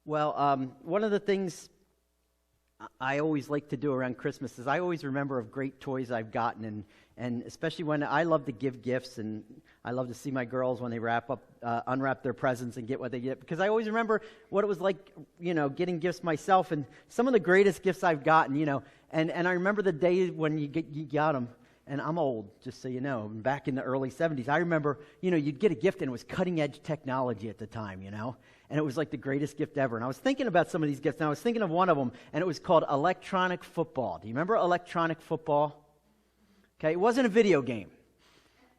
Well, one of the things I always like to do around Christmas is I always remember of great toys I've gotten, and especially when I love to give gifts, and I love to see my girls when they unwrap their presents and get what they get, because I always remember what it was like, getting gifts myself, and some of the greatest gifts I've gotten, and I remember the day when you got them. And I'm old, just so you know. Back in the early 70s, I remember, you'd get a gift and it was cutting-edge technology at the time, and it was like the greatest gift ever. And I was thinking about some of these gifts, and I was thinking of one of them, and it was called electronic football. Do you remember electronic football? Okay, it wasn't a video game.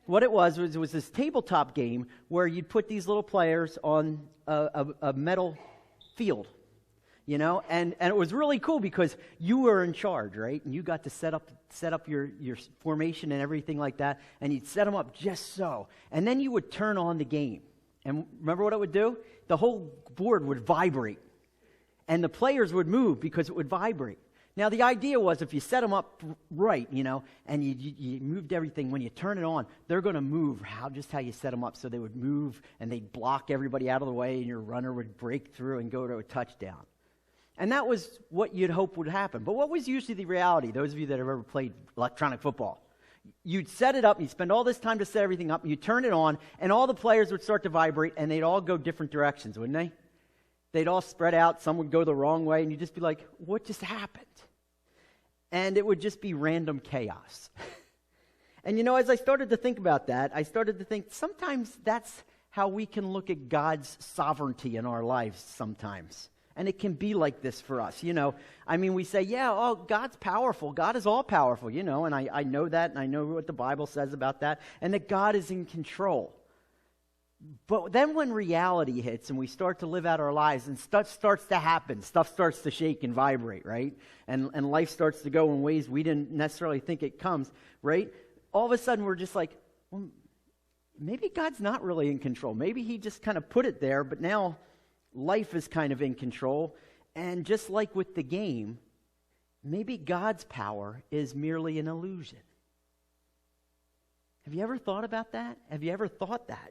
What it was this tabletop game where you'd put these little players on a metal field. And it was really cool because you were in charge, right? And you got to set up your formation and everything like that, and you'd set them up just so. And then you would turn on the game. And remember what it would do? The whole board would vibrate. And the players would move because it would vibrate. Now, the idea was if you set them up right, and you moved everything, when you turn it on, they're going to move just how you set them up. So they would move, and they'd block everybody out of the way, and your runner would break through and go to a touchdown. And that was what you'd hope would happen. But what was usually the reality, those of you that have ever played electronic football? You'd set it up, you'd spend all this time to set everything up, and you'd turn it on, and all the players would start to vibrate, and they'd all go different directions, wouldn't they? They'd all spread out, some would go the wrong way, and you'd just be like, what just happened? And it would just be random chaos. And as I started to think about that, I started to think sometimes that's how we can look at God's sovereignty in our lives sometimes. And it can be like this for us, we say, God's powerful. God is all powerful, and I know that, and I know what the Bible says about that, and that God is in control. But then when reality hits and we start to live out our lives and stuff starts to happen, stuff starts to shake and vibrate, right? And life starts to go in ways we didn't necessarily think it comes, right? All of a sudden we're just like, well, maybe God's not really in control. Maybe he just kind of put it there, but now life is kind of in control, and just like with the game, maybe God's power is merely an illusion. Have you ever thought about that? Have you ever thought that,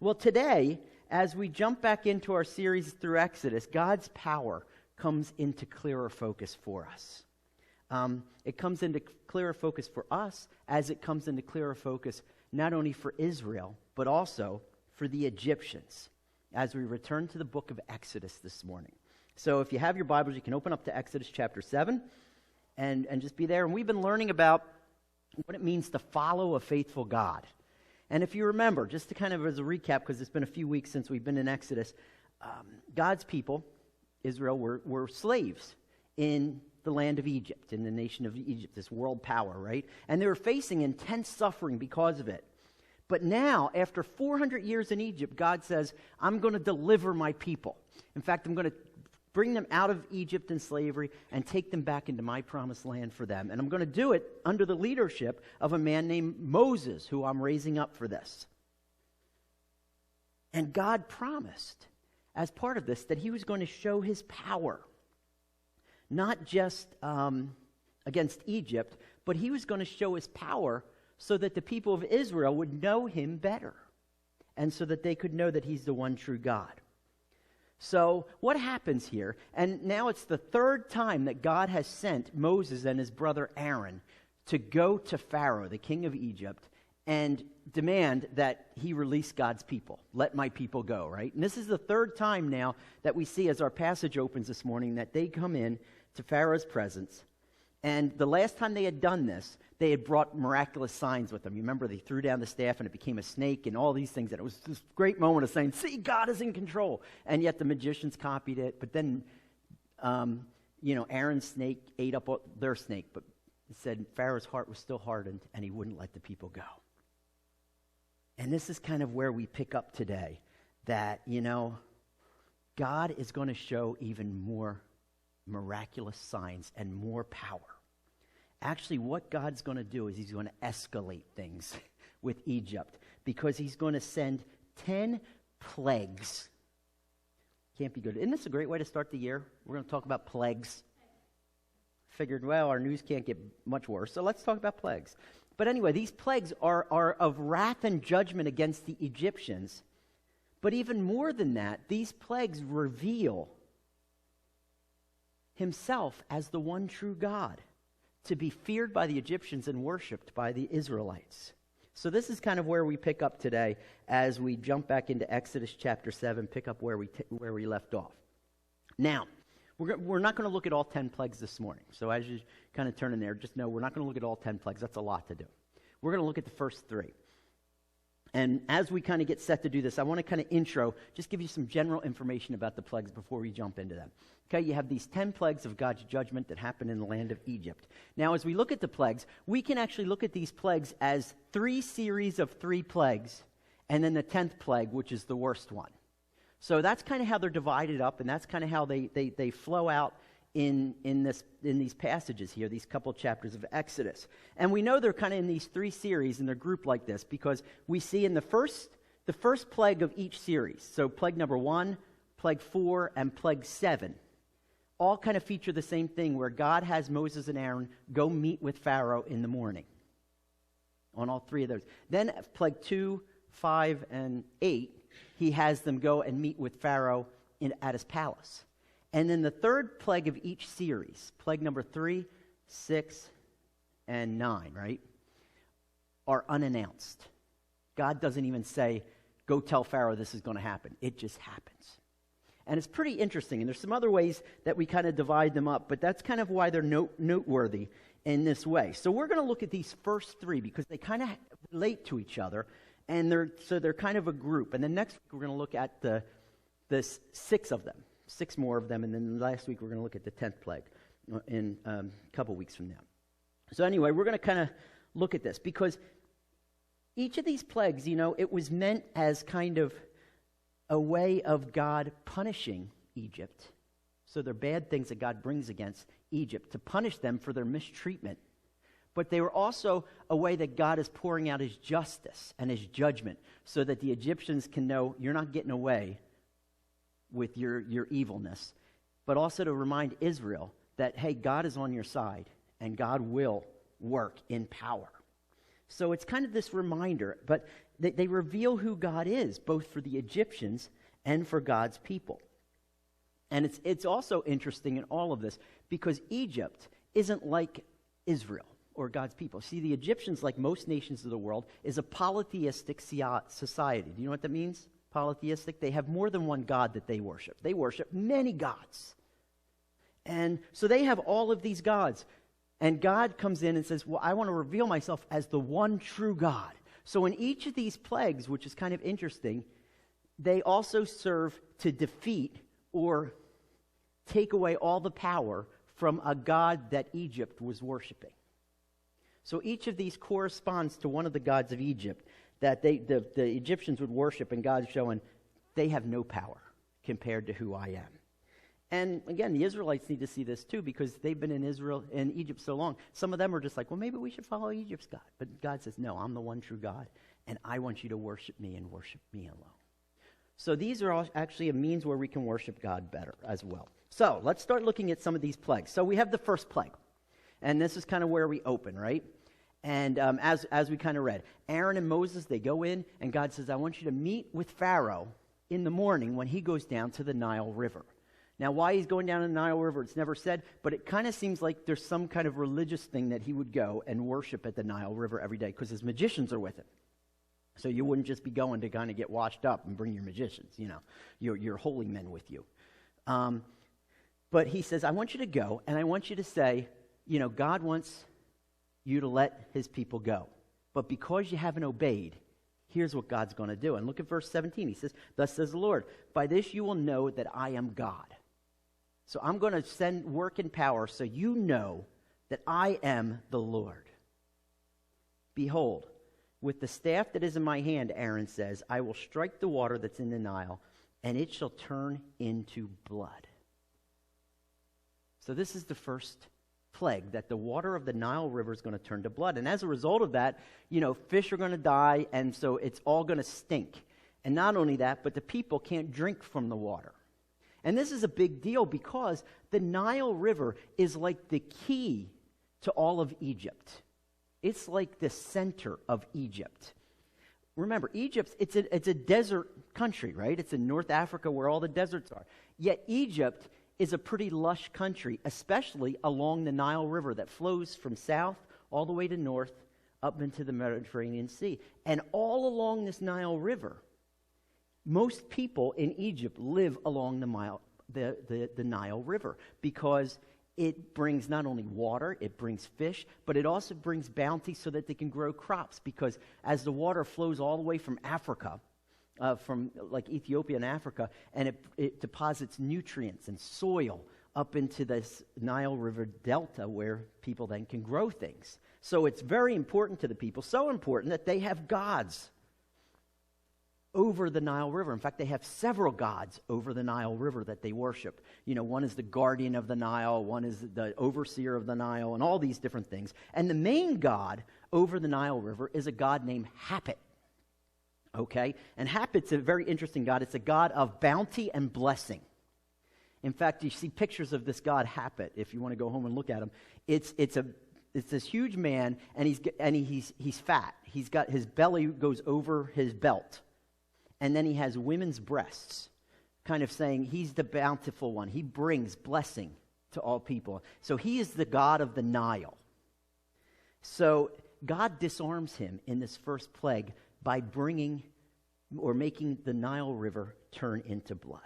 Well, today, as we jump back into our series through Exodus, God's power comes into clearer focus for us. It comes into clearer focus for us as it comes into clearer focus not only for Israel, but also for the Egyptians, as we return to the book of Exodus this morning. So if you have your Bibles, you can open up to Exodus chapter 7 and just be there. And we've been learning about what it means to follow a faithful God. And if you remember, just to kind of as a recap, because it's been a few weeks since we've been in Exodus, God's people, Israel, were slaves in the land of Egypt, in the nation of Egypt, this world power, right? And they were facing intense suffering because of it. But now, after 400 years in Egypt, God says, I'm going to deliver my people. In fact, I'm going to bring them out of Egypt in slavery and take them back into my promised land for them. And I'm going to do it under the leadership of a man named Moses, who I'm raising up for this. And God promised, as part of this, that he was going to show his power, not just against Egypt, but he was going to show his power so that the people of Israel would know him better, and so that they could know that he's the one true God. So what happens here, and now it's the third time that God has sent Moses and his brother Aaron to go to Pharaoh, the king of Egypt, and demand that he release God's people. Let my people go, right? And this is the third time now that we see, as our passage opens this morning, that they come in to Pharaoh's presence. And the last time they had done this, they had brought miraculous signs with them. You remember they threw down the staff and it became a snake and all these things. And it was this great moment of saying, see, God is in control. And yet the magicians copied it. But then, Aaron's snake ate up their snake. But it said Pharaoh's heart was still hardened and he wouldn't let the people go. And this is kind of where we pick up today. That, God is going to show even more miraculous signs and more power. Actually, what God's going to do is he's going to escalate things with Egypt, because he's going to send 10 plagues. Can't be good. Isn't this a great way to start the year? We're going to talk about plagues. Figured, well, our news can't get much worse, so let's talk about plagues. But anyway, these plagues are of wrath and judgment against the Egyptians. But even more than that, these plagues reveal himself as the one true God, to be feared by the Egyptians and worshipped by the Israelites. So this is kind of where we pick up today as we jump back into Exodus chapter 7, pick up where we left off. Now, we're not going to look at all 10 plagues this morning. So as you kind of turn in there, just know we're not going to look at all 10 plagues. That's a lot to do. We're going to look at the first 3. And as we kind of get set to do this, I want to kind of just give you some general information about the plagues before we jump into them. Okay, you have these 10 plagues of God's judgment that happened in the land of Egypt. Now, as we look at the plagues, we can actually look at these plagues as 3 series of 3 plagues, and then the 10th plague, which is the worst one. So that's kind of how they're divided up, and that's kind of how they flow out in these passages here, these couple chapters of Exodus. And we know they're kind of in these 3 series, and they're grouped like this, because we see in the first plague of each series, so plague number 1, plague 4, and plague 7, all kind of feature the same thing, where God has Moses and Aaron go meet with Pharaoh in the morning on all 3 of those. Then plague 2, 5, and 8, he has them go and meet with Pharaoh at his palace. And then the 3rd plague of each series, plague number 3, 6, and 9, right, are unannounced. God doesn't even say, go tell Pharaoh this is going to happen. It just happens. And it's pretty interesting. And there's some other ways that we kind of divide them up, but that's kind of why they're noteworthy in this way. So we're going to look at these first 3 because they kind of relate to each other, and they're kind of a group. And then next week we're going to look at the 6 of them. 6 more of them, and then last week we're going to look at the 10th plague in a couple weeks from now. So anyway, we're going to kind of look at this, because each of these plagues, it was meant as kind of a way of God punishing Egypt. So they're bad things that God brings against Egypt to punish them for their mistreatment. But they were also a way that God is pouring out his justice and his judgment, so that the Egyptians can know you're not getting away with your evilness, but also to remind Israel that, hey, God is on your side, and God will work in power. So it's kind of this reminder, but they reveal who God is, both for the Egyptians and for God's people. And it's also interesting in all of this, because Egypt isn't like Israel or God's people. See, the Egyptians, like most nations of the world, is a polytheistic society. Do you know what that means? Polytheistic. They have more than one God that they worship. They worship many gods. And so they have all of these gods. And God comes in and says, well, I want to reveal myself as the one true God. So in each of these plagues, which is kind of interesting, they also serve to defeat or take away all the power from a god that Egypt was worshiping. So each of these corresponds to one of the gods of Egypt that the Egyptians would worship, and God's showing they have no power compared to who I am. And again, the Israelites need to see this too, because they've been in Egypt so long. Some of them are just like, well, maybe we should follow Egypt's God. But God says, no, I'm the one true God, and I want you to worship me and worship me alone. So these are all actually a means where we can worship God better as well. So let's start looking at some of these plagues. So we have the first plague, and this is kind of where we open, right? And as we kind of read, Aaron and Moses, they go in, and God says, I want you to meet with Pharaoh in the morning when he goes down to the Nile River. Now, why he's going down to the Nile River, it's never said, but it kind of seems like there's some kind of religious thing that he would go and worship at the Nile River every day, because his magicians are with him. So you wouldn't just be going to kind of get washed up and bring your magicians, your holy men with you. But he says, I want you to go, and I want you to say, God wants you to let his people go. But because you haven't obeyed, here's what God's going to do. And look at verse 17. He says, thus says the Lord, by this you will know that I am God. So I'm going to send work and power so you know that I am the Lord. Behold, with the staff that is in my hand, Aaron says, I will strike the water that's in the Nile, and it shall turn into blood. So this is the first plague, that the water of the Nile River is going to turn to blood. And as a result of that, fish are going to die, and so it's all going to stink. And not only that, but the people can't drink from the water. And this is a big deal, because the Nile River is like the key to all of Egypt. It's like the center of Egypt. Remember, Egypt, it's a desert country, right? It's in North Africa where all the deserts are. Yet Egypt is a pretty lush country, especially along the Nile River that flows from south all the way to north up into the Mediterranean Sea. And all along this Nile River, most people in Egypt live along the Nile River because it brings not only water, it brings fish, but it also brings bounty so that they can grow crops. Because as the water flows all the way from Africa, from like Ethiopia and Africa, and it deposits nutrients and soil up into this Nile River delta where people then can grow things. So it's very important to the people, so important that they have gods over the Nile River. In fact, they have several gods over the Nile River that they worship. You know, one is the guardian of the Nile, one is the overseer of the Nile, and all these different things. And the main god over the Nile River is a god named Hapit. Okay? And Hapit's a very interesting god. It's a god of bounty and blessing. In fact, you see pictures of this god Hapit if you want to go home and look at him. It's this huge man, and he's fat. He's got his belly goes over his belt. And then he has women's breasts, kind of saying he's the bountiful one. He brings blessing to all people. So he is the god of the Nile. So God disarms him in this first plague by bringing or making the Nile River turn into blood.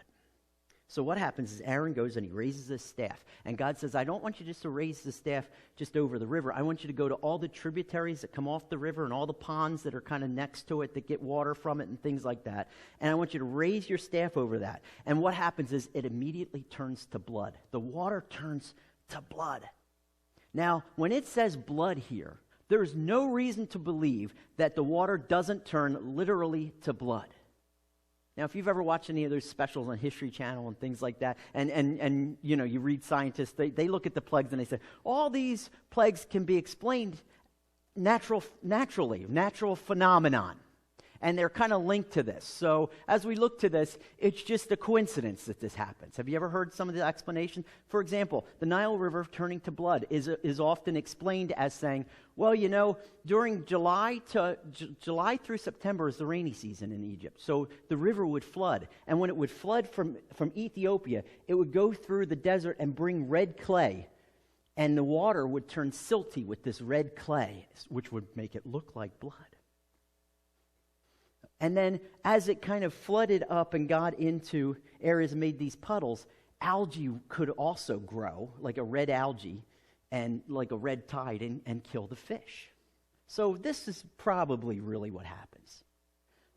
So what happens is Aaron goes and he raises his staff. And God says, I don't want you just to raise the staff just over the river. I want you to go to all the tributaries that come off the river and all the ponds that are kind of next to it that get water from it and things like that. And I want you to raise your staff over that. And what happens is it immediately turns to blood. The water turns to blood. Now, when it says blood here, there is no reason to believe that the water doesn't turn literally to blood. Now, if you've ever watched any of those specials on History Channel and things like that, and you know, you read scientists, they look at the plagues and they say, all these plagues can be explained naturally, natural phenomenon. And they're kind of linked to this. So as we look to this, it's just a coincidence that this happens. Have you ever heard some of the explanation? For example, the Nile River turning to blood is often explained as saying, well, you know, during July through September is the rainy season in Egypt. So the river would flood. And when it would flood from Ethiopia, it would go through the desert and bring red clay. And the water would turn silty with this red clay, which would make it look like blood. And then as it kind of flooded up and got into areas and made these puddles, algae could also grow, like a red algae and like a red tide, and kill the fish. So this is probably really what happens.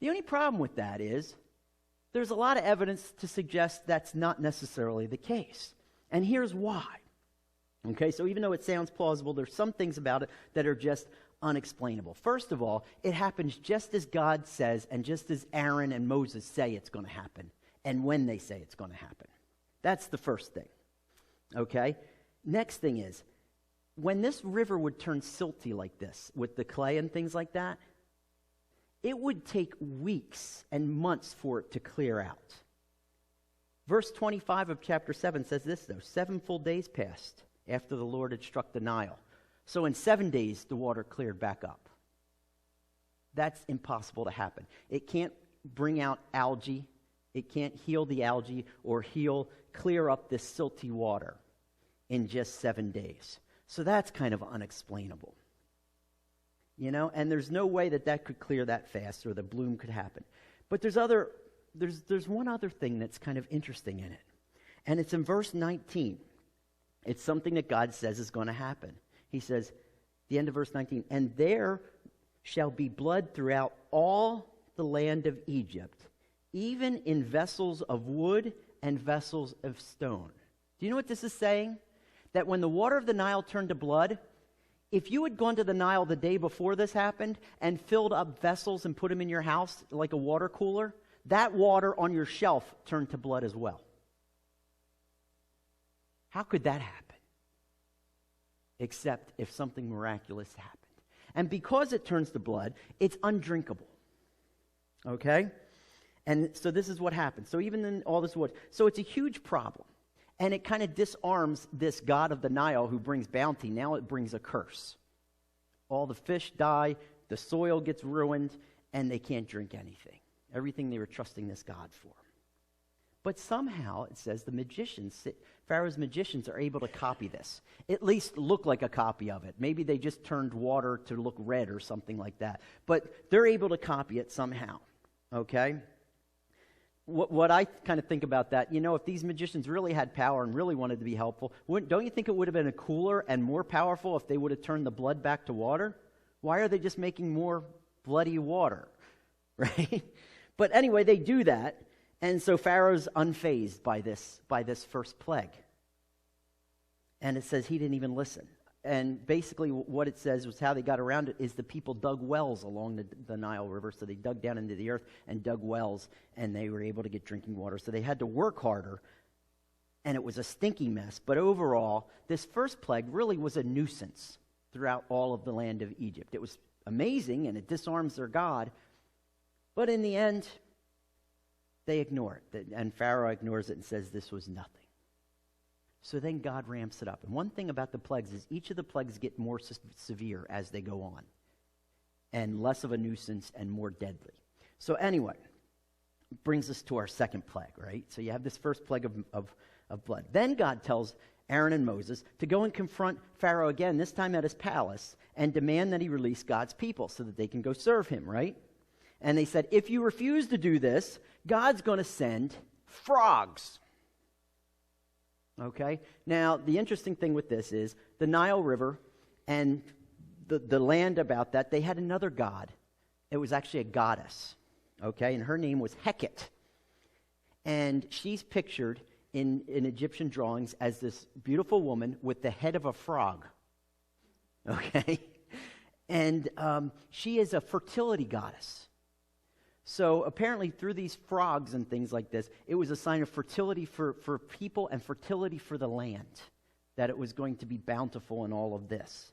The only problem with that is there's a lot of evidence to suggest that's not necessarily the case. And here's why. Okay, so even though it sounds plausible, there's some things about it that are just unexplainable. First of all, it happens just as God says and just as Aaron and Moses say it's going to happen and when they say it's going to happen. That's the first thing. Okay? Next thing is, when this river would turn silty like this with the clay and things like that, it would take weeks and months for it to clear out. Verse 25 of chapter 7 says this, though, 7 full days passed after the Lord had struck the Nile. So in 7 days, the water cleared back up. That's impossible to happen. It can't bring out algae. It can't heal the algae or clear up this silty water in just 7 days. So that's kind of unexplainable. You know, and there's no way that could clear that fast or the bloom could happen. But there's one other thing that's kind of interesting in it. And it's in verse 19. It's something that God says is going to happen. He says, the end of verse 19, and there shall be blood throughout all the land of Egypt, even in vessels of wood and vessels of stone. Do you know what this is saying? That when the water of the Nile turned to blood, if you had gone to the Nile the day before this happened and filled up vessels and put them in your house like a water cooler, that water on your shelf turned to blood as well. How could that happen? Except if something miraculous happened. And because it turns to blood, it's undrinkable. Okay? And so this is what happens. So even in all this water, so it's a huge problem. And it kind of disarms this god of the Nile who brings bounty. Now it brings a curse. All the fish die, the soil gets ruined, and they can't drink anything. Everything they were trusting this god for. But somehow, it says, Pharaoh's magicians are able to copy this. At least look like a copy of it. Maybe they just turned water to look red or something like that. But they're able to copy it somehow. Okay? What I kind of think about that, if these magicians really had power and really wanted to be helpful, don't you think it would have been cooler and more powerful if they would have turned the blood back to water? Why are they just making more bloody water? Right? But anyway, they do that. And so Pharaoh's unfazed by this first plague. And it says he didn't even listen. And basically what it says was how they got around it is the people dug wells along the Nile River. So they dug down into the earth and dug wells, and they were able to get drinking water. So they had to work harder, and it was a stinky mess. But overall, this first plague really was a nuisance throughout all of the land of Egypt. It was amazing, and it disarms their God. But in the end, they ignore it, and Pharaoh ignores it and says this was nothing. So then God ramps it up. And one thing about the plagues is each of the plagues get more severe as they go on, and less of a nuisance and more deadly. So anyway, brings us to our second plague, right? So you have this first plague of blood. Then God tells Aaron and Moses to go and confront Pharaoh again, this time at his palace, and demand that he release God's people so that they can go serve him, right? And they said, if you refuse to do this, God's going to send frogs. Okay? Now, the interesting thing with this is the Nile River and the land about that, they had another god. It was actually a goddess. Okay? And her name was Hecate. And she's pictured in Egyptian drawings as this beautiful woman with the head of a frog. Okay? And she is a fertility goddess. So apparently through these frogs and things like this, it was a sign of fertility for people and fertility for the land, that it was going to be bountiful in all of this.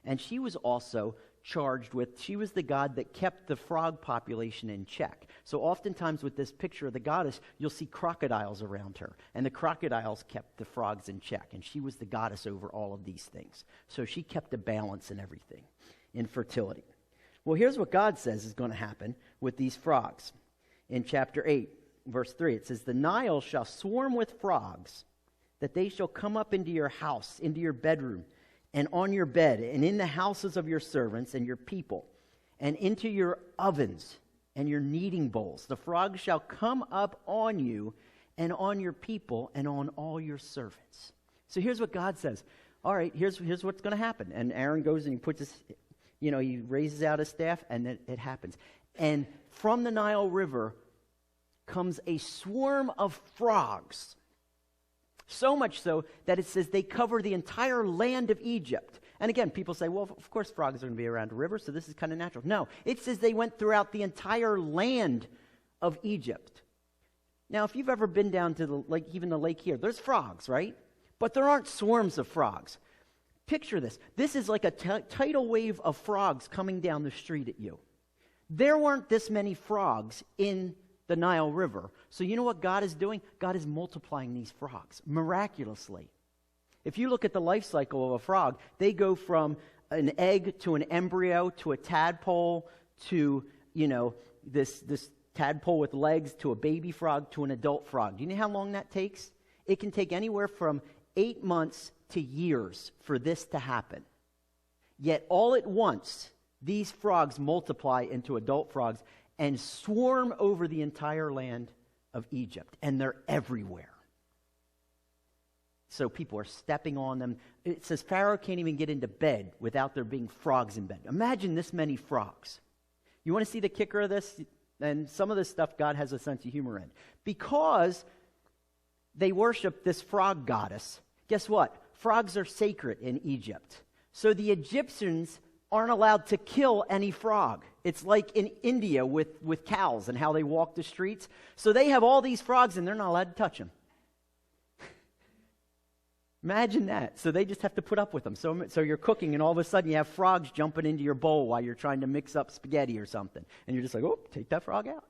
And she was also charged with, she was the god that kept the frog population in check. So oftentimes with this picture of the goddess, you'll see crocodiles around her. And the crocodiles kept the frogs in check. And she was the goddess over all of these things. So she kept a balance in everything, in fertility. Well, here's what God says is going to happen with these frogs. In chapter 8, verse 3, it says, the Nile shall swarm with frogs, that they shall come up into your house, into your bedroom, and on your bed, and in the houses of your servants and your people, and into your ovens and your kneading bowls. The frogs shall come up on you and on your people and on all your servants. So here's what God says. All right, here's what's going to happen. And Aaron goes and he puts his... he raises out his staff, and it happens. And from the Nile River comes a swarm of frogs. So much so that it says they cover the entire land of Egypt. And again, people say, well, of course frogs are going to be around a river, so this is kind of natural. No, it says they went throughout the entire land of Egypt. Now, if you've ever been down to the lake, even the lake here, there's frogs, right? But there aren't swarms of frogs. Picture this. This is like a tidal wave of frogs coming down the street at you. There weren't this many frogs in the Nile River. So you know what God is doing? God is multiplying these frogs miraculously. If you look at the life cycle of a frog, they go from an egg to an embryo to a tadpole to, this tadpole with legs to a baby frog to an adult frog. Do you know how long that takes? It can take anywhere from 8 months to years for this to happen. Yet all at once, these frogs multiply into adult frogs and swarm over the entire land of Egypt. And they're everywhere. So people are stepping on them. It says Pharaoh can't even get into bed without there being frogs in bed. Imagine this many frogs. You want to see the kicker of this? And some of this stuff God has a sense of humor in. Because they worship this frog goddess, guess what? Frogs are sacred in Egypt. So the Egyptians aren't allowed to kill any frog. It's like in India with cows and how they walk the streets. So they have all these frogs and they're not allowed to touch them. Imagine that. So they just have to put up with them. So you're cooking and all of a sudden you have frogs jumping into your bowl while you're trying to mix up spaghetti or something. And you're just like, oh, take that frog out.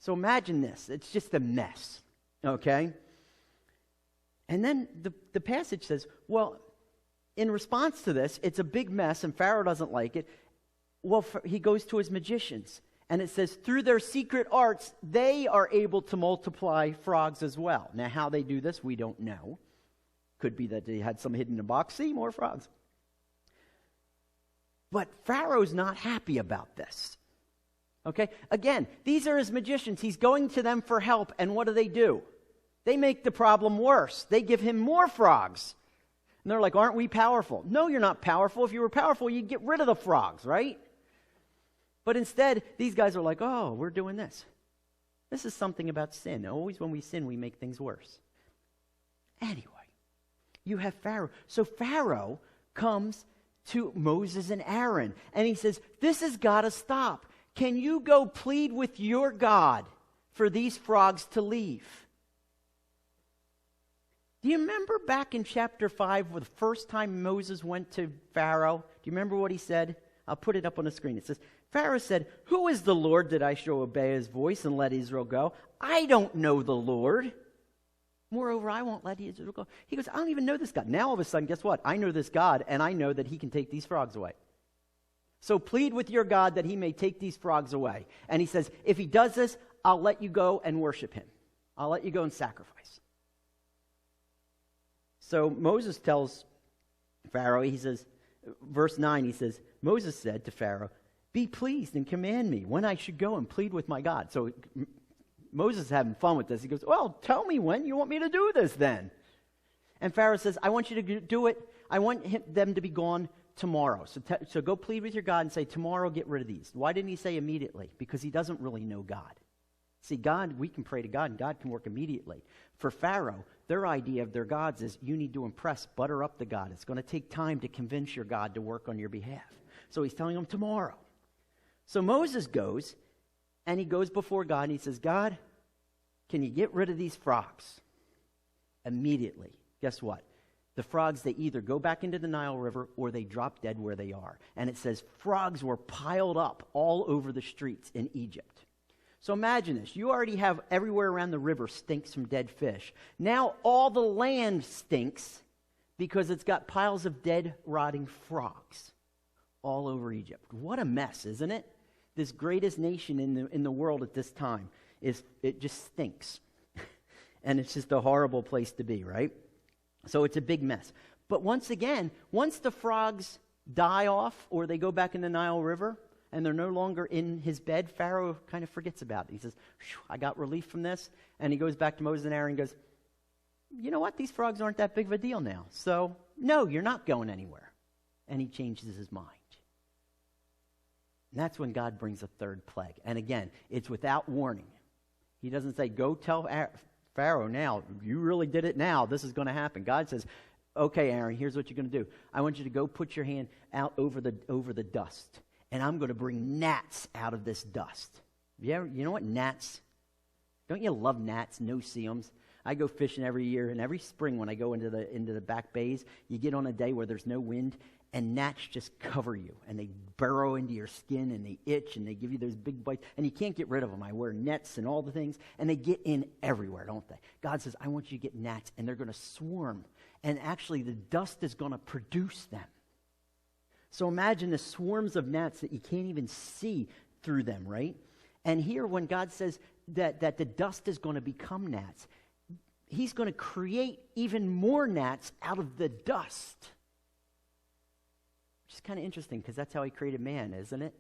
So imagine this. It's just a mess. Okay? And then the passage says, well, in response to this, it's a big mess and Pharaoh doesn't like it. Well, he goes to his magicians And it says, through their secret arts, they are able to multiply frogs as well. Now, how they do this, we don't know. Could be that they had some hidden in a box. See, more frogs. But Pharaoh's not happy about this. Okay? Again, these are his magicians. He's going to them for help, and what do? They make the problem worse. They give him more frogs. And they're like, aren't we powerful? No, you're not powerful. If you were powerful, you'd get rid of the frogs, right? But instead, these guys are like, oh, we're doing this. This is something about sin. Always when we sin, we make things worse. Anyway, you have Pharaoh. So Pharaoh comes to Moses and Aaron, and he says, this has got to stop. Can you go plead with your God for these frogs to leave? Do you remember back in chapter 5, the first time Moses went to Pharaoh? Do you remember what he said? I'll put it up on the screen. It says, Pharaoh said, who is the Lord that I shall obey his voice and let Israel go? I don't know the Lord. Moreover, I won't let Israel go. He goes, I don't even know this God. Now all of a sudden, guess what? I know this God, and I know that he can take these frogs away. So plead with your God that he may take these frogs away. And he says, if he does this, I'll let you go and worship him. I'll let you go and sacrifice. So Moses tells Pharaoh, he says, verse 9, he says, Moses said to Pharaoh, be pleased and command me when I should go and plead with my God. So Moses is having fun with this. He goes, well, tell me when you want me to do this then. And Pharaoh says, I want you to do it. I want them to be gone tomorrow. So go plead with your God and say, tomorrow get rid of these. Why didn't he say immediately? Because he doesn't really know God. See, God, we can pray to God, and God can work immediately. For Pharaoh, their idea of their gods is you need to impress, butter up the God. It's going to take time to convince your God to work on your behalf. So he's telling them tomorrow. So Moses goes, and he goes before God, and he says, God, can you get rid of these frogs? Immediately. Guess what? The frogs, they either go back into the Nile River or they drop dead where they are. And it says frogs were piled up all over the streets in Egypt. So imagine this. You already have everywhere around the river stinks from dead fish. Now all the land stinks because it's got piles of dead, rotting frogs all over Egypt. What a mess, isn't it? This greatest nation in the world at this time, it just stinks. And it's just a horrible place to be, right? So it's a big mess. But once again, once the frogs die off or they go back in the Nile River and they're no longer in his bed, Pharaoh kind of forgets about it. He says, I got relief from this. And he goes back to Moses and Aaron and goes, you know what? These frogs aren't that big of a deal now. So, no, you're not going anywhere. And he changes his mind. And that's when God brings a third plague. And again, it's without warning. He doesn't say, go tell Pharaoh now, you really did it now, this is going to happen. God says, okay, Aaron, here's what you're going to do. I want you to go put your hand out over the dust, and I'm going to bring gnats out of this dust. You know what gnats? Don't you love gnats, no-see-ums? I go fishing every year, and every spring when I go into the back bays, you get on a day where there's no wind, and gnats just cover you, and they burrow into your skin, and they itch, and they give you those big bites, and you can't get rid of them. I wear nets and all the things, and they get in everywhere, don't they? God says, I want you to get gnats, and they're going to swarm, and actually the dust is going to produce them. So imagine the swarms of gnats that you can't even see through them, right? And here when God says that the dust is going to become gnats, he's going to create even more gnats out of the dust. Which is kind of interesting because that's how he created man, isn't it?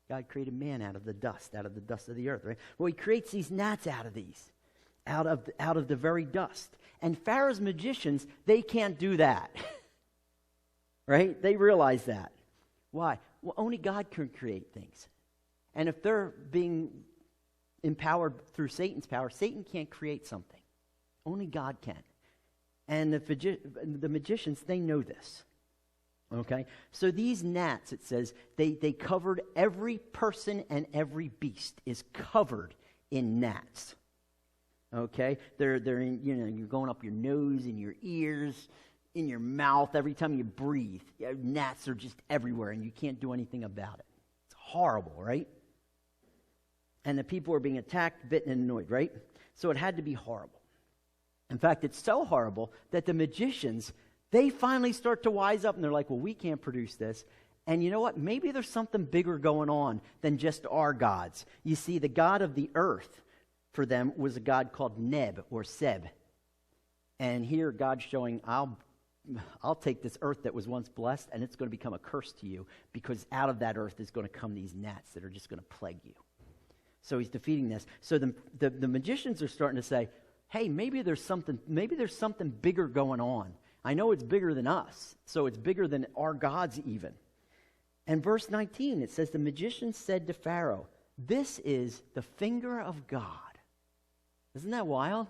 God created man out of the dust of the earth, right? Well, he creates these gnats out of these, out of the very dust. And Pharaoh's magicians, they can't do that. Right? They realize that. Why? Well, only God can create things. And if they're being empowered through Satan's power, Satan can't create something. Only God can. And the magicians, they know this. Okay? So these gnats, it says, they covered every person and every beast is covered in gnats. Okay? They're in, you're going up your nose, in your ears, in your mouth, every time you breathe. Gnats are just everywhere and you can't do anything about it. It's horrible, right? And the people are being attacked, bitten, and annoyed, right? So it had to be horrible. In fact, it's so horrible that the magicians, they finally start to wise up and they're like, well, we can't produce this. And you know what? Maybe there's something bigger going on than just our gods. You see, the god of the earth for them was a god called Neb or Seb. And here God's showing, I'll take this earth that was once blessed, and it's going to become a curse to you, because out of that earth is going to come these gnats that are just going to plague you. So he's defeating this. So the magicians are starting to say, hey, maybe there's something bigger going on. I know it's bigger than us, so it's bigger than our gods even. And verse 19, it says, the magician said to Pharaoh, this is the finger of God. Isn't that wild?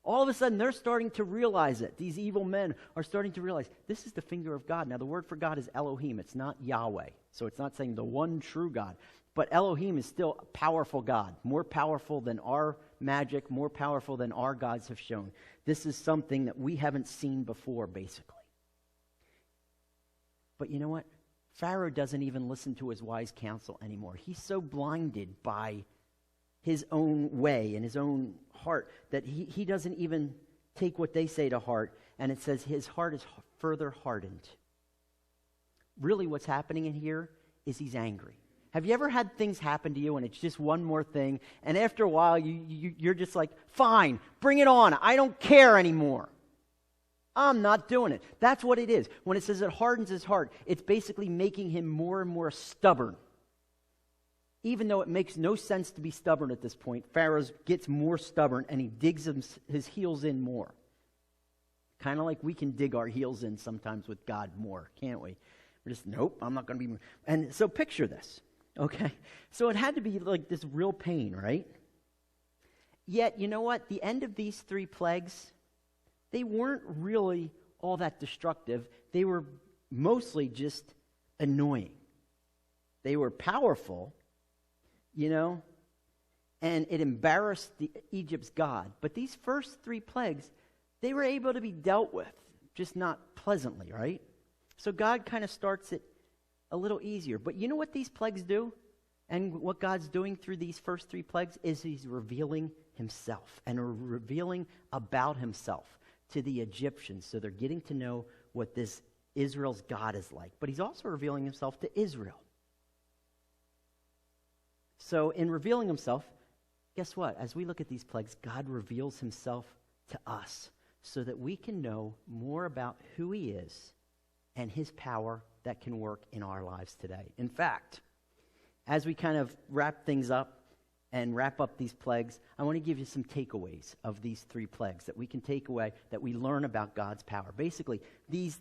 All of a sudden, they're starting to realize it. These evil men are starting to realize this is the finger of God. Now, the word for God is Elohim. It's not Yahweh. So it's not saying the one true God. But Elohim is still a powerful God, more powerful than our magic, more powerful than our gods have shown. This is something that we haven't seen before, basically. But you know what? Pharaoh doesn't even listen to his wise counsel anymore. He's so blinded by his own way and his own heart that he doesn't even take what they say to heart. And it says his heart is further hardened. Really what's happening in here is he's angry. Have you ever had things happen to you and it's just one more thing, and after a while you're just like, fine, bring it on. I don't care anymore. I'm not doing it. That's what it is. When it says it hardens his heart, it's basically making him more and more stubborn. Even though it makes no sense to be stubborn at this point, Pharaoh gets more stubborn and he digs his heels in more. Kind of like we can dig our heels in sometimes with God more, can't we? We're just, nope, I'm not going to be. And so picture this, okay? So it had to be like this real pain, right? Yet, you know what? The end of these 3 plagues, they weren't really all that destructive. They were mostly just annoying. They were powerful, you know, and it embarrassed Egypt's God. But these first 3 plagues, they were able to be dealt with, just not pleasantly, right? So God kind of starts it a little easier. But you know what these plagues do? And what God's doing through these first 3 plagues is he's revealing himself and revealing about himself to the Egyptians. So they're getting to know what this Israel's God is like. But he's also revealing himself to Israel. So in revealing himself, guess what? As we look at these plagues, God reveals himself to us so that we can know more about who he is and his power that can work in our lives today. In fact, as we kind of wrap things up and wrap up these plagues, I want to give you some takeaways of these 3 plagues that we can take away, that we learn about God's power. Basically, these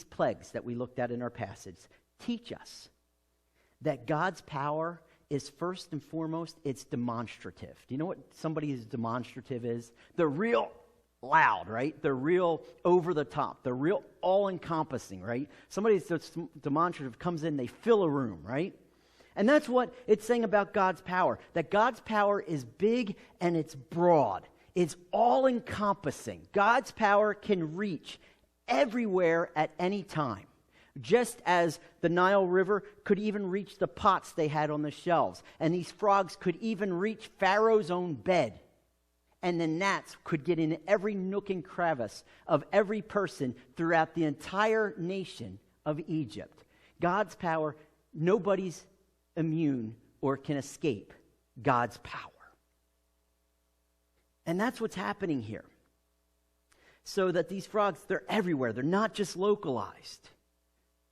plagues that we looked at in our passage teach us that God's power is first and foremost, it's demonstrative. Do you know what somebody's demonstrative is? They're real loud, right? They're real over the top. They're real all-encompassing, right? Somebody that's demonstrative comes in, they fill a room, right? And that's what it's saying about God's power, that God's power is big and it's broad. It's all-encompassing. God's power can reach everywhere at any time. Just as the Nile River could even reach the pots they had on the shelves. And these frogs could even reach Pharaoh's own bed. And the gnats could get in every nook and crevice of every person throughout the entire nation of Egypt. God's power, nobody's immune or can escape God's power. And that's what's happening here. So that these frogs, they're everywhere. They're not just localized.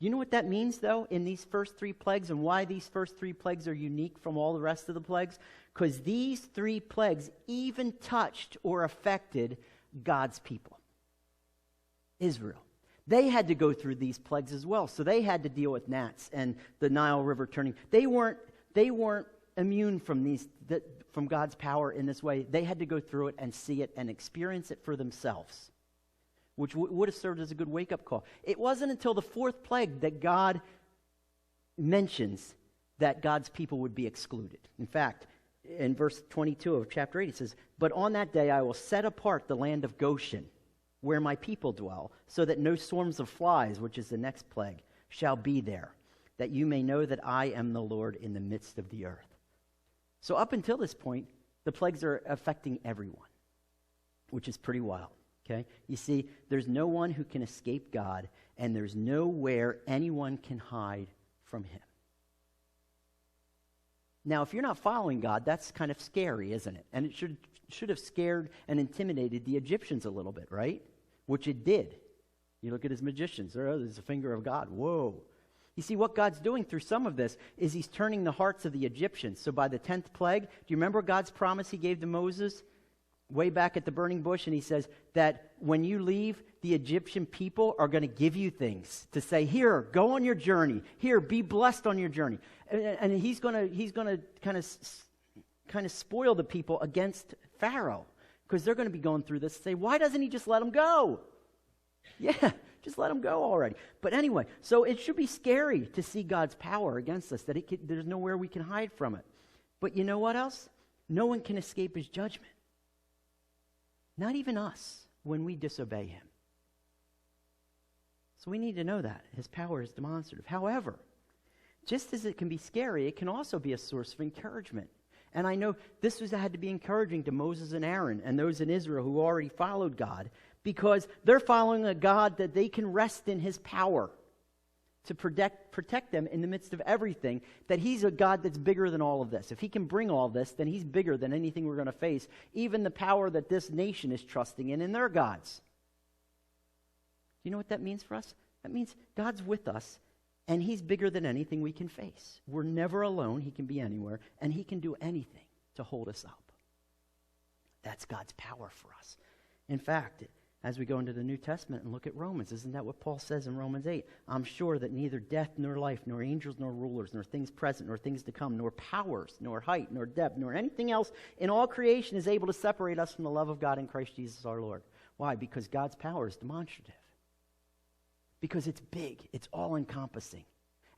You know what that means, though, in these first 3 plagues, and why these first 3 plagues are unique from all the rest of the plagues? Because these 3 plagues even touched or affected God's people, Israel. They had to go through these plagues as well, so they had to deal with gnats and the Nile River turning. They weren't immune from God's power in this way. They had to go through it and see it and experience it for themselves, which would have served as a good wake-up call. It wasn't until the 4th plague that God mentions that God's people would be excluded. In fact, in verse 22 of chapter 8, it says, "But on that day I will set apart the land of Goshen, where my people dwell, so that no swarms of flies," which is the next plague, "shall be there, that you may know that I am the Lord in the midst of the earth." So up until this point, the plagues are affecting everyone, which is pretty wild. Okay? You see, there's no one who can escape God, and there's nowhere anyone can hide from him. Now, if you're not following God, that's kind of scary, isn't it? And it should have scared and intimidated the Egyptians a little bit, right? Which it did. You look at his magicians. Oh, there's a finger of God. Whoa. You see, what God's doing through some of this is he's turning the hearts of the Egyptians. So by the 10th plague, do you remember God's promise he gave to Moses way back at the burning bush? And he says that when you leave, the Egyptian people are going to give you things to say, here, go on your journey. Here, be blessed on your journey. And he's going to kind of spoil the people against Pharaoh, because they're going to be going through this and say, why doesn't he just let them go? Yeah, just let them go already. But anyway, so it should be scary to see God's power against us, that there's nowhere we can hide from it. But you know what else? No one can escape his judgment. Not even us when we disobey him. So we need to know that. His power is demonstrative. However, just as it can be scary, it can also be a source of encouragement. And I know this had to be encouraging to Moses and Aaron and those in Israel who already followed God, because they're following a God that they can rest in his power to protect them in the midst of everything, that he's a God that's bigger than all of this. If he can bring all this, then he's bigger than anything we're going to face, even the power that this nation is trusting in their gods. You know what that means for us? That means God's with us, and he's bigger than anything we can face. We're never alone. He can be anywhere, and he can do anything to hold us up. That's God's power for us. In fact, as we go into the New Testament and look at Romans, isn't that what Paul says in Romans 8? I'm sure that neither death nor life, nor angels nor rulers, nor things present, nor things to come, nor powers, nor height, nor depth, nor anything else in all creation is able to separate us from the love of God in Christ Jesus our Lord. Why? Because God's power is demonstrative. Because it's big. It's all-encompassing.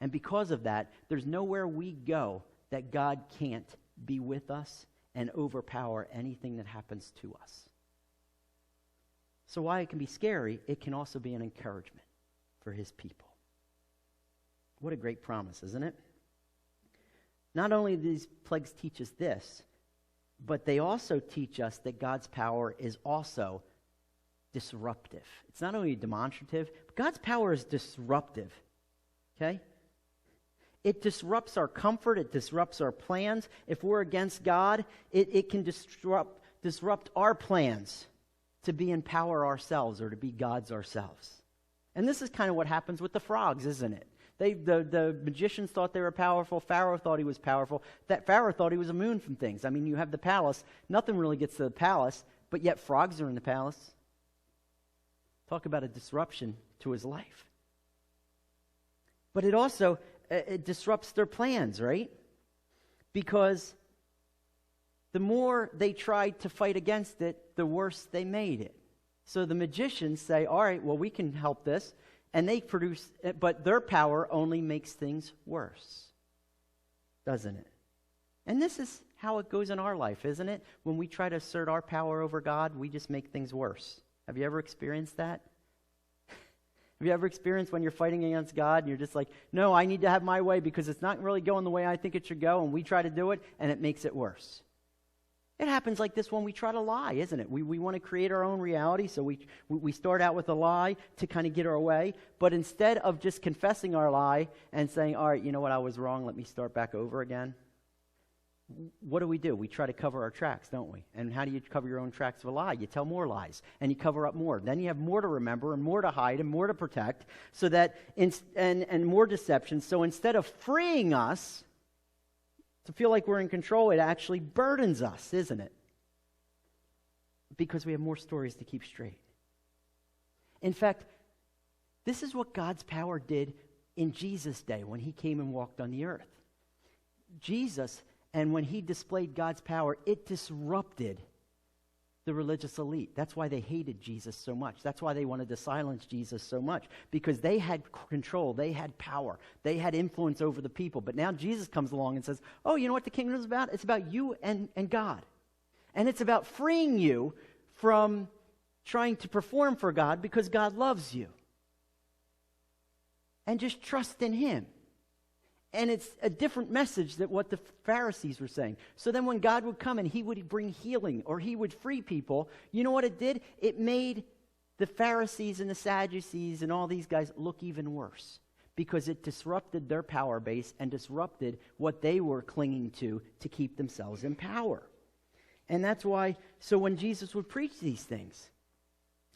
And because of that, there's nowhere we go that God can't be with us and overpower anything that happens to us. So while it can be scary, it can also be an encouragement for his people. What a great promise, isn't it? Not only do these plagues teach us this, but they also teach us that God's power is also disruptive. It's not only demonstrative, but God's power is disruptive. Okay? It disrupts our comfort. It disrupts our plans. If we're against God, it can disrupt our plans to be in power ourselves or to be gods ourselves. And this is kind of what happens with the frogs, isn't it? The magicians thought they were powerful. Pharaoh thought he was powerful. That Pharaoh thought he was immune from things. I mean, you have the palace. Nothing really gets to the palace, but yet frogs are in the palace. Talk about a disruption to his life. But it also it disrupts their plans, right? Because the more they tried to fight against it, the worse they made it. So the magicians say, all right, well, we can help this. And they produce, but their power only makes things worse. Doesn't it? And this is how it goes in our life, isn't it? When we try to assert our power over God, we just make things worse. Have you ever experienced that? Have you ever experienced when you're fighting against God and you're just like, no, I need to have my way because it's not really going the way I think it should go, and we try to do it, and it makes it worse. It happens like this when we try to lie, isn't it? We want to create our own reality, so we start out with a lie to kind of get our way, but instead of just confessing our lie and saying, all right, you know what, I was wrong, let me start back over again, what do? We try to cover our tracks, don't we? And how do you cover your own tracks of a lie? You tell more lies, and you cover up more. Then you have more to remember, and more to hide, and more to protect, so that and more deception. So instead of freeing us to feel like we're in control, it actually burdens us, isn't it? Because we have more stories to keep straight. In fact, this is what God's power did in Jesus' day when he came and walked on the earth. Jesus, and when he displayed God's power, it disrupted the religious elite. That's why they hated Jesus so much. That's why they wanted to silence Jesus so much, because they had control, they had power, they had influence over the people. But now Jesus comes along and says, oh, you know what the kingdom is about? It's about you and God. And it's about freeing you from trying to perform for God because God loves you. And just trust in him. And it's a different message than what the Pharisees were saying. So then when God would come and he would bring healing or he would free people, you know what it did? It made The Pharisees and the Sadducees and all these guys look even worse because it disrupted their power base and disrupted what they were clinging to keep themselves in power. And that's why, so when Jesus would preach these things,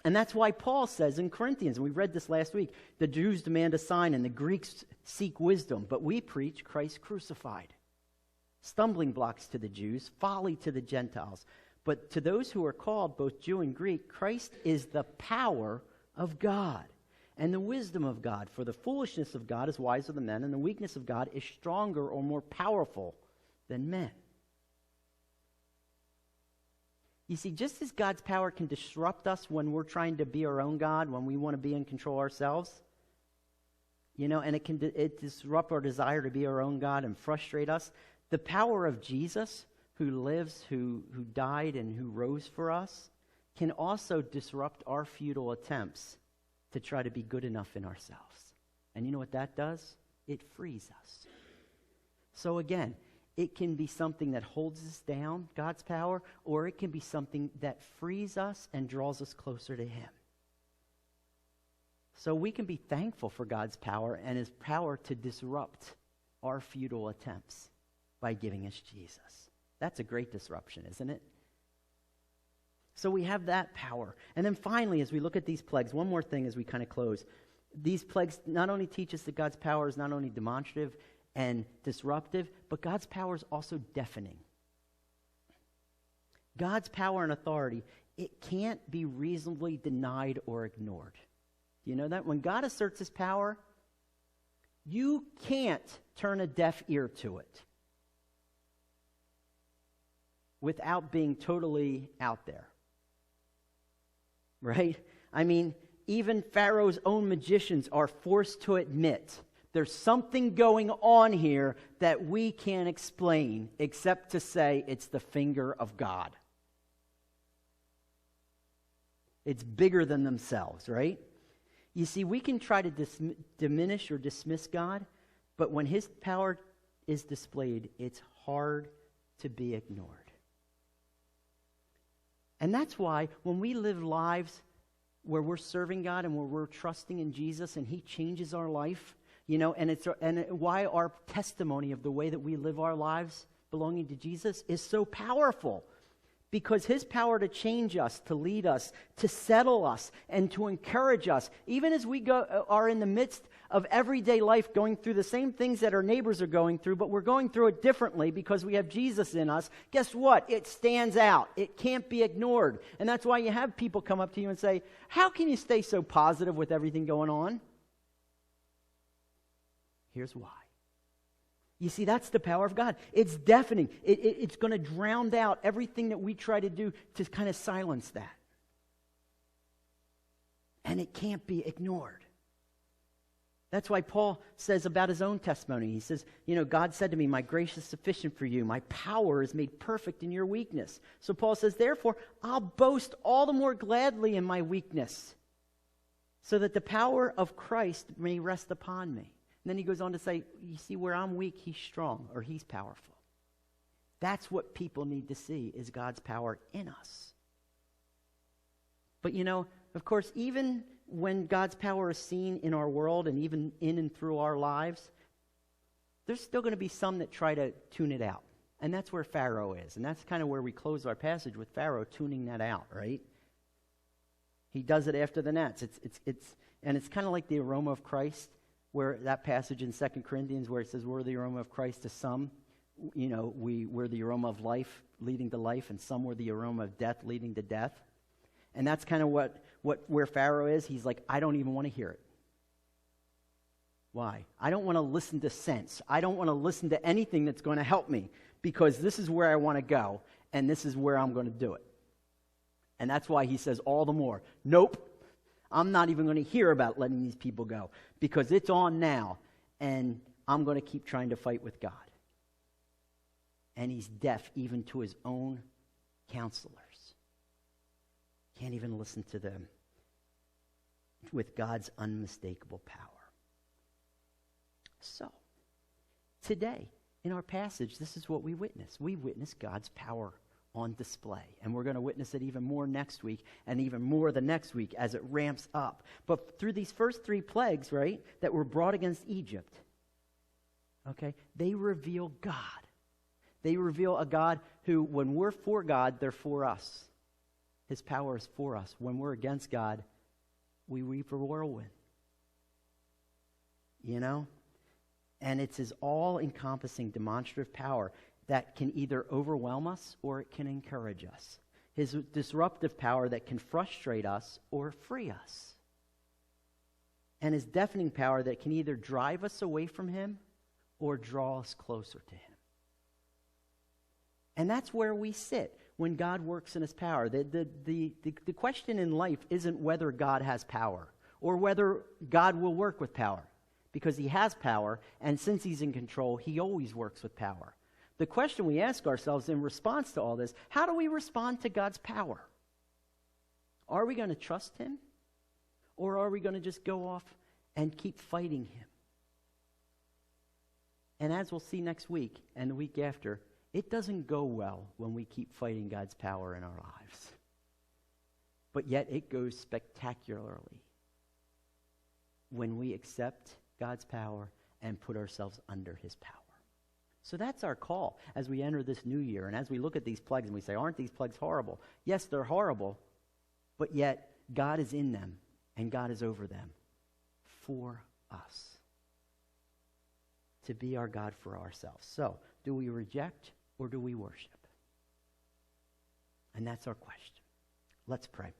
and that's why Paul says in Corinthians, and we read this last week, the Jews demand a sign and the Greeks seek wisdom, but we preach Christ crucified. Stumbling blocks to the Jews, folly to the Gentiles. But to those who are called, both Jew and Greek, Christ is the power of God and the wisdom of God. For the foolishness of God is wiser than men, and the weakness of God is stronger or more powerful than men. You see, just as God's power can disrupt us when we're trying to be our own God, when we want to be in control ourselves, and it can disrupt our desire to be our own God and frustrate us, the power of Jesus, who lives, who died, and who rose for us, can also disrupt our futile attempts to try to be good enough in ourselves. And you know what that does? It frees us. So again, it can be something that holds us down, God's power, or it can be something that frees us and draws us closer to Him. So we can be thankful for God's power and His power to disrupt our futile attempts by giving us Jesus. That's a great disruption, isn't it? So we have that power. And then finally, as we look at these plagues, one more thing as we kind of close. These plagues not only teach us that God's power is not only demonstrative and disruptive, but God's power is also deafening. God's power and authority, it can't be reasonably denied or ignored. Do you know that? When God asserts His power, you can't turn a deaf ear to it without being totally out there. Right? I mean, even Pharaoh's own magicians are forced to admit there's something going on here that we can't explain except to say it's the finger of God. It's bigger than themselves, right? You see, we can try to diminish or dismiss God, but when His power is displayed, it's hard to be ignored. And that's why when we live lives where we're serving God and where we're trusting in Jesus and He changes our life, and why our testimony of the way that we live our lives belonging to Jesus is so powerful. Because His power to change us, to lead us, to settle us, and to encourage us, even as we are in the midst of everyday life going through the same things that our neighbors are going through, but we're going through it differently because we have Jesus in us, guess what? It stands out. It can't be ignored. And that's why you have people come up to you and say, how can you stay so positive with everything going on? Here's why. You see, that's the power of God. It's deafening. It's going to drown out everything that we try to do to kind of silence that. And it can't be ignored. That's why Paul says about his own testimony. He says, God said to me, my grace is sufficient for you. My power is made perfect in your weakness. So Paul says, therefore, I'll boast all the more gladly in my weakness, so that the power of Christ may rest upon me. And then he goes on to say, you see, where I'm weak, He's strong, or He's powerful. That's what people need to see, is God's power in us. But of course, even when God's power is seen in our world and even in and through our lives, there's still going to be some that try to tune it out. And that's where Pharaoh is. And that's kind of where we close our passage, with Pharaoh tuning that out, right? He does it after the gnats. It's kind of like the aroma of Christ, where that passage in 2 Corinthians where it says, we're the aroma of Christ to some. We're the aroma of life leading to life, and some were the aroma of death leading to death. And that's kind of where Pharaoh is. He's like, I don't even want to hear it. Why? I don't want to listen to sense. I don't want to listen to anything that's going to help me, because this is where I want to go, and this is where I'm going to do it. And that's why he says all the more, nope, I'm not even going to hear about letting these people go, because it's on now, and I'm going to keep trying to fight with God. And he's deaf even to his own counselors. Can't even listen to them with God's unmistakable power. So, today, in our passage, this is what we witness. We witness God's power on display. And we're going to witness it even more next week and even more the next week as it ramps up. But through these first 3 plagues, right, that were brought against Egypt, okay, they reveal God. They reveal a God who, when we're for God, they're for us. His power is for us. When we're against God, we reap a whirlwind. You know? And it's his all-encompassing demonstrative power that can either overwhelm us or it can encourage us. His disruptive power that can frustrate us or free us. And his deafening power that can either drive us away from him or draw us closer to him. And that's where we sit when God works in his power. The question in life isn't whether God has power or whether God will work with power, because he has power, and since he's in control, he always works with power. The question we ask ourselves in response to all this, how do we respond to God's power? Are we going to trust him? Or are we going to just go off and keep fighting him? And as we'll see next week and the week after, it doesn't go well when we keep fighting God's power in our lives. But yet it goes spectacularly when we accept God's power and put ourselves under his power. So that's our call as we enter this new year. And as we look at these plagues and we say, aren't these plagues horrible? Yes, they're horrible, but yet God is in them and God is over them for us, to be our God for ourselves. So, do we reject or do we worship? And that's our question. Let's pray.